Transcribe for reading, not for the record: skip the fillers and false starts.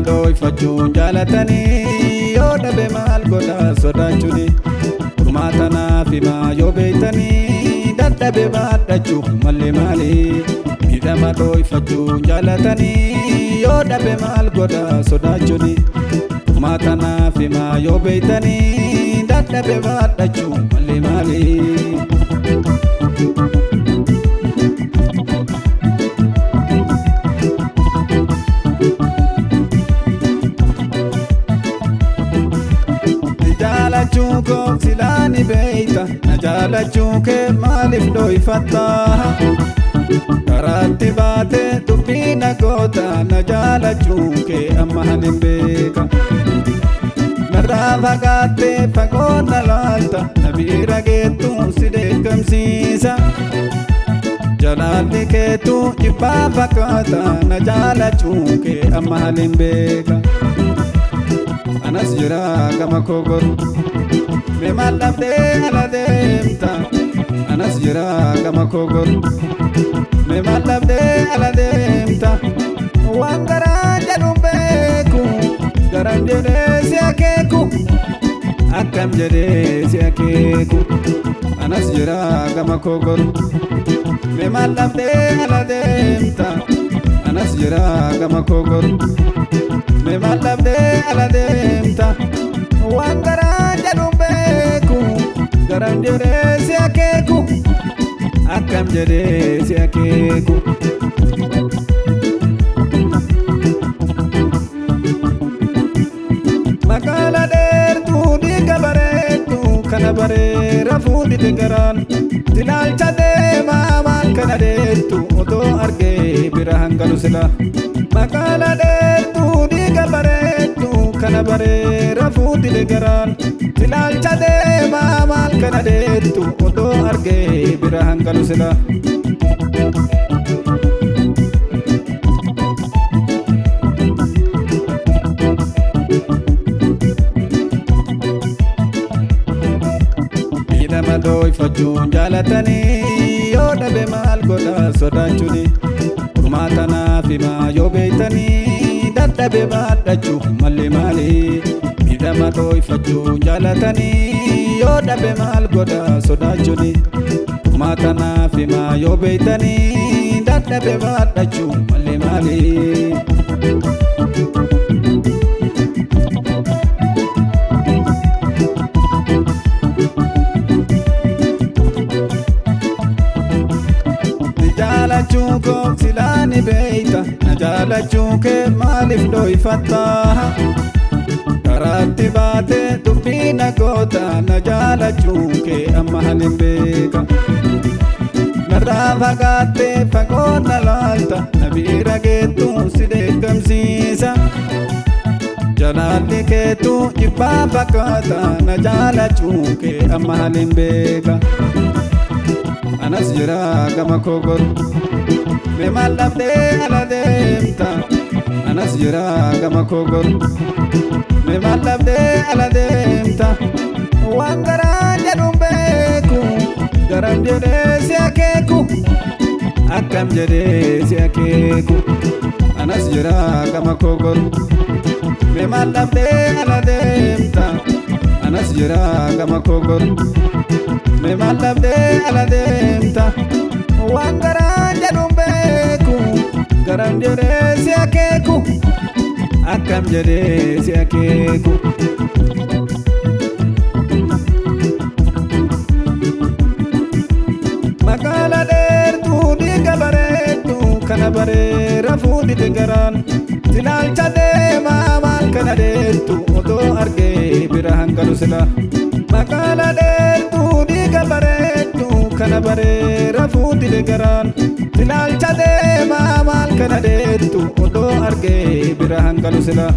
dooyfachuun jaalatanii yoo dhabe maal godha sodaachuni furmaata naaf himaa yoo beektanii dadhabe baadhachuuf mallee maali miidhama dooyfachuun jaalatanii yoo dhabe maal godha sodaachuni furmaata naaf himaa yoo beektanii dadhabe baadhachuuf mallee maali. Jalachuko silani beita na jalachuke malif dooyfatta karatti baate dubbina goota na jalachuke amma hanin beeka narraa fagaatte fagoonna laalta na biira geettu si deeggamsiisa jalaalli keetu jibbaa fakkaata na jalachuke amma hanin beeka. Anas jira gama kogor me malabde ala demta Anas jira gama kogor me malabde ala demta wangara jadumbeku garan jede si akeku akam jede si akeku Anas jira gama kogor me malabde ala demta Anas jira gama kogor me malabde ala demta wangara jadumbeku garan jede si akeku akam jede si akeku makala dertu diga baretu kana barera fuudi degaran tilaalcha deema maal kana dertu odo arge bira hangalu sila makala dertu bareetu kana bareera fuudi degaran tilaalcha deema maal kana deettu odoo argee bira hangalu sila miidhama dooyfachuun jaalatanii yoo dhabe maal godha sodaachuni furmaata naaf himaa yoo beektanii dadhabe baadhachuuf mallee maali miidhama dooyfachuun jaalatanii yoo dhabe maal godha sodaachuni furmaata naaf himaa yoo beektanii dadhabe baadhachuuf mallee maali. Jalachuko silani beita na jalachuke malif dooyfatta karatti baate dubbina goota na jalachuke amma hanin beeka narraa fagaatte fagoonna laalta na biira geettu si deeggamsiisa jalaalli keetu jibbaa fakkaata na jalachuke amma hanin beeka. Anas jira gama kogor me malabde ala demta Anas jira gama kogor me malabde ala demta wangara jadumbeku garan jede si akeku akam jede si akeku Anas jira gama kogor me malabde ala demta Anas jira gama kogor me malabde ala demta wangara jadumbeku garan jede si akeku akam jede si akeku makala dertu diga baretu kana bareera fuudi degaran tilaalcha deema maal kana deettu odoo argee bira hangalu sila makala dertu diga baretu kana bareera fuudi degaran tilaalcha deema maal kana deettu odoo argee bira hangalu sila